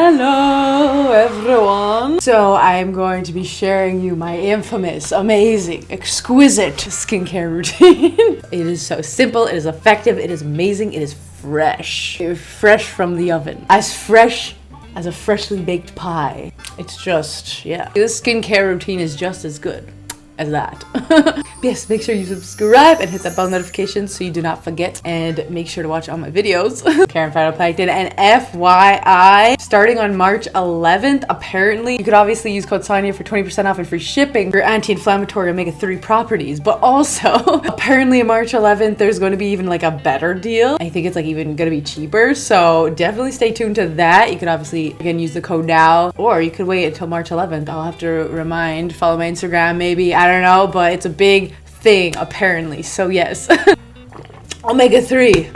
Hello everyone! So I'm going to be sharing you my infamous, amazing, exquisite skincare routine. It is so simple, it is effective, it is amazing, it is fresh. It is fresh from the oven. As fresh as a freshly baked pie. It's just, yeah. This skincare routine is just as good as that. Yes, make sure you subscribe and hit that bell notification so you do not forget, and make sure to watch all my videos. Karen Phytoplankton. And FYI, starting on March 11th, apparently you could obviously use code Sonia for 20% off and free shipping for anti-inflammatory omega-3 properties, but also apparently on March 11th there's going to be even like a better deal. I think it's like even gonna be cheaper, so definitely stay tuned to that. You could obviously again use the code now, or you could wait until March 11th. I'll have to remind, follow my Instagram maybe, I don't know, but it's a big thing apparently, so yes. Omega-3.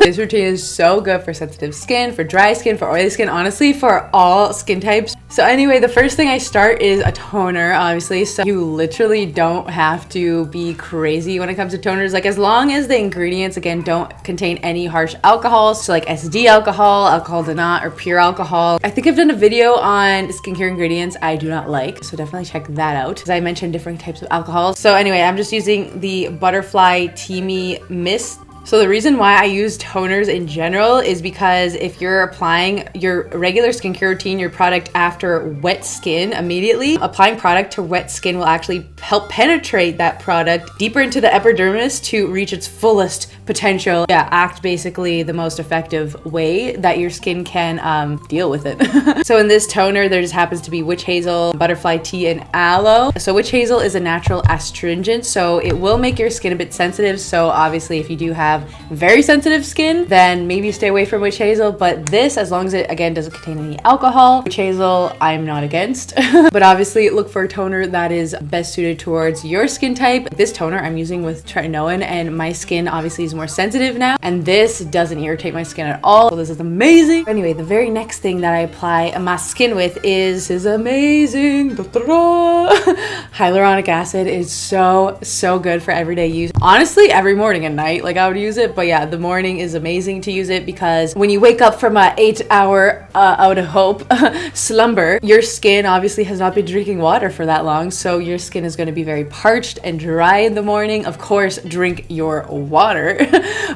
This routine is so good for sensitive skin, for dry skin, for oily skin, honestly for all skin types. So anyway, the first thing I start is a toner, obviously, so you literally don't have to be crazy when it comes to toners, like as long as the ingredients again don't contain any harsh alcohols, so like SD alcohol, alcohol denat, or pure alcohol. I think I've done a video on skincare ingredients I do not like, so definitely check that out because I mentioned different types of alcohol. So anyway, I'm just using the Butterfly Teamy Mist. So the reason why I use toners in general is because if you're applying your regular skincare routine, your product after wet skin immediately, applying product to wet skin will actually help penetrate that product deeper into the epidermis to reach its fullest potential. Yeah, act basically the most effective way that your skin can deal with it. So in this toner, there just happens to be witch hazel, butterfly tea, and aloe. So witch hazel is a natural astringent, so it will make your skin a bit sensitive. So obviously if you do have very sensitive skin, then maybe stay away from witch hazel, but this, as long as it again doesn't contain any alcohol, witch hazel I'm not against. But obviously look for a toner that is best suited towards your skin type. This toner I'm using with tretinoin, and my skin obviously is more sensitive now, and this doesn't irritate my skin at all, so this is amazing. Anyway, the very next thing that I apply my skin with is amazing. Hyaluronic acid is so good for everyday use. Honestly, every morning and night, like I would use it, but yeah, the morning is amazing to use it because when you wake up from a 8-hour I would hope slumber, your skin obviously has not been drinking water for that long, so your skin is going to be very parched and dry in the morning. Of course, drink your water.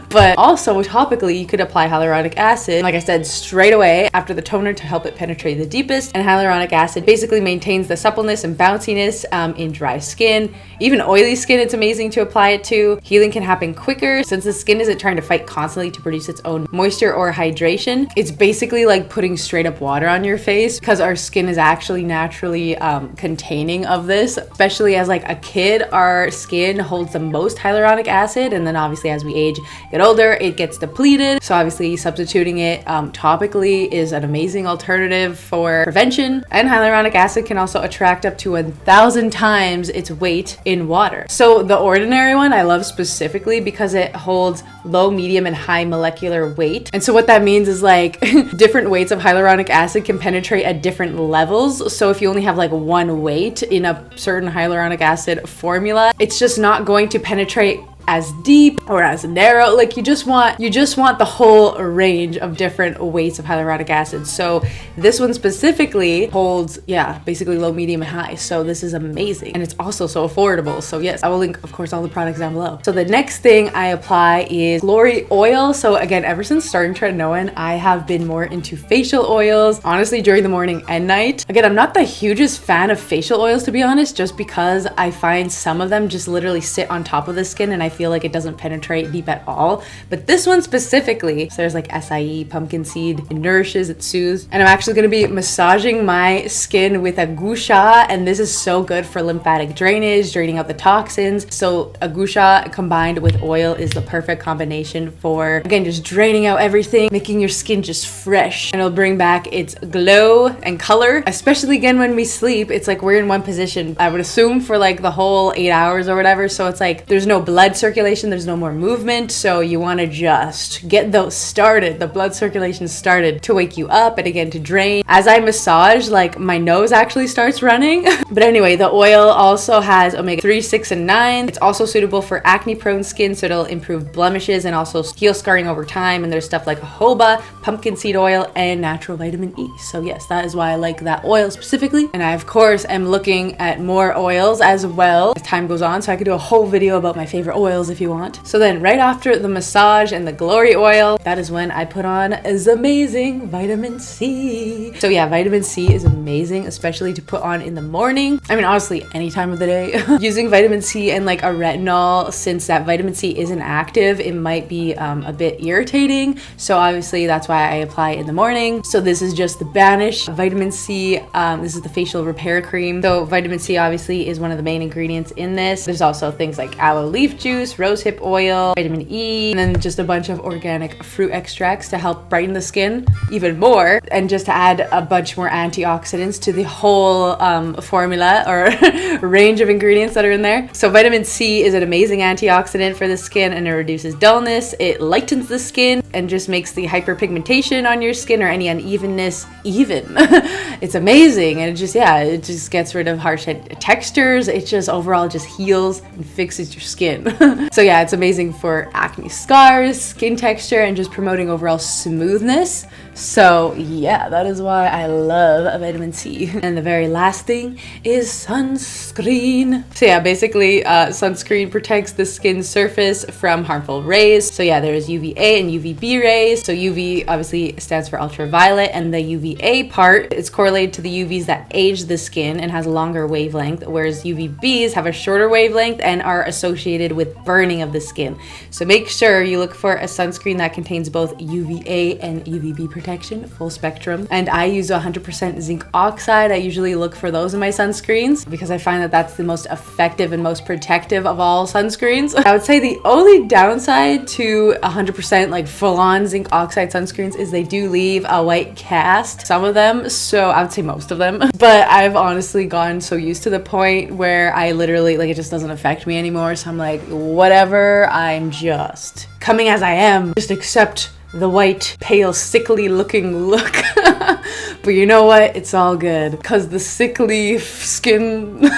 But also topically you could apply hyaluronic acid, like I said, straight away after the toner to help it penetrate the deepest. And hyaluronic acid basically maintains the suppleness and bounciness in dry skin. Even oily skin, it's amazing to apply it to. Healing can happen quicker since the skin isn't trying to fight constantly to produce its own moisture or hydration. It's basically like putting straight up water on your face because our skin is actually naturally containing of this. Especially as like a kid, our skin holds the most hyaluronic acid, and then obviously as we age, get older, it gets depleted. So obviously substituting it topically is an amazing alternative for prevention. And hyaluronic acid can also attract up to 1,000 times its weight in water. So the ordinary one I love specifically because it holds low, medium, and high molecular weight. And so what that means is like different weights of hyaluronic acid can penetrate at different levels. So if you only have like one weight in a certain hyaluronic acid formula, it's just not going to penetrate as deep or as narrow. Like you just want the whole range of different weights of hyaluronic acid. So this one specifically holds, yeah, basically low, medium, and high. So this is amazing, and it's also so affordable. So yes, I will link of course all the products down below. So the next thing I apply is glory oil. So again, ever since starting tretinoin, I have been more into facial oils, honestly, during the morning and night. Again, I'm not the hugest fan of facial oils, to be honest, just because I find some of them just literally sit on top of the skin and I feel like it doesn't penetrate deep at all. But this one specifically, so there's like acai, pumpkin seed, it nourishes, it soothes. And I'm actually going to be massaging my skin with a gua sha, and this is so good for lymphatic drainage, draining out the toxins. So a gua sha combined with oil is the perfect combination for, again, just draining out everything, making your skin just fresh, and it'll bring back its glow and color. Especially again when we sleep, it's like we're in one position, I would assume, for like the whole 8 hours or whatever, so it's like there's no blood circulation, there's no more movement, so you want to just get those started, the blood circulation started, to wake you up and again to drain. As I massage, like my nose actually starts running. But anyway, the oil also has omega-3, 6, and 9. It's also suitable for acne prone skin, so it'll improve blemishes and also heal scarring over time. And there's stuff like jojoba, pumpkin seed oil, and natural vitamin E. So yes, that is why I like that oil specifically. And I of course am looking at more oils as well as time goes on, so I could do a whole video about my favorite oils if you want. So then right after the massage and the glory oil, that is when I put on is amazing vitamin C. So yeah, vitamin C is amazing, especially to put on in the morning. I mean, honestly, any time of the day. Using vitamin C and like a retinol, since that vitamin C isn't active, it might be a bit irritating. So obviously that's why I apply it in the morning. So this is just the Banish vitamin C. This is the facial repair cream. So vitamin C obviously is one of the main ingredients in this. There's also things like aloe leaf juice, rosehip oil, vitamin E, and then just a bunch of organic fruit extracts to help brighten the skin even more, and just to add a bunch more antioxidants to the whole formula or range of ingredients that are in there. So vitamin C is an amazing antioxidant for the skin, and it reduces dullness, it lightens the skin, and just makes the hyperpigmentation on your skin or any unevenness even. It's amazing, and it just gets rid of harsh textures. It just overall just heals and fixes your skin. So yeah, it's amazing for acne scars, skin texture, and just promoting overall smoothness. So yeah, that is why I love vitamin C. And the very last thing is sunscreen. So yeah, basically sunscreen protects the skin surface from harmful rays. So yeah, there's UVA and UVB rays. So UV obviously stands for ultraviolet, and the UVA part is correlated to the UVs that age the skin and has a longer wavelength, whereas UVBs have a shorter wavelength and are associated with burning of the skin. So make sure you look for a sunscreen that contains both UVA and UVB protection, full spectrum. And I use 100% zinc oxide. I usually look for those in my sunscreens because I find that that's the most effective and most protective of all sunscreens. I would say the only downside to 100% like full-on zinc oxide sunscreens is they do leave a white cast, some of them, so I would say most of them. But I've honestly gotten so used to the point where I literally, like, it just doesn't affect me anymore. So I'm like, whatever, I'm just coming as I am, just accept the white, pale, sickly looking look. But you know what? It's all good, because the sickly skin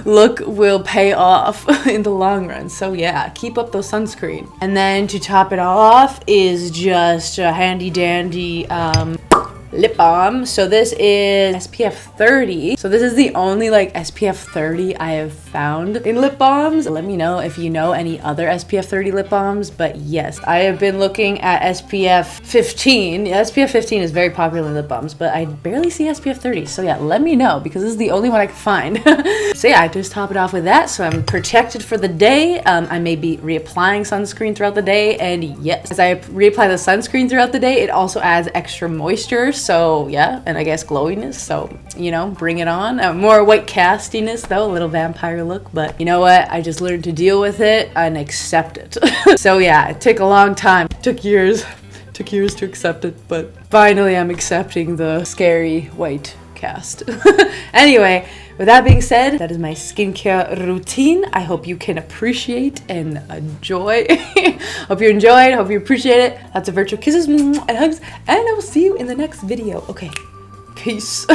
look will pay off in the long run. So yeah, keep up those sunscreen. And then to top it all off is just a handy dandy lip balm. So this is SPF 30. So this is the only like SPF 30 I have found in lip balms. Let me know if you know any other SPF 30 lip balms. But yes, I have been looking at SPF 15. SPF 15 is very popular in lip balms, but I barely see SPF 30. So yeah, let me know, because this is the only one I can find. So yeah, I just top it off with that, so I'm protected for the day. I may be reapplying sunscreen throughout the day, and yes, as I reapply the sunscreen throughout the day, it also adds extra moisture. So yeah, and I guess glowiness, so you know, bring it on. More white castiness though, a little vampire look, but you know what, I just learned to deal with it and accept it. So yeah, it took a long time, took years to accept it, but finally I'm accepting the scary white cast. Anyway, with that being said, that is my skincare routine. I hope you can appreciate and enjoy. Hope you enjoyed, hope you appreciate it. Lots of virtual kisses and hugs, and I will see you in the next video. Okay, peace.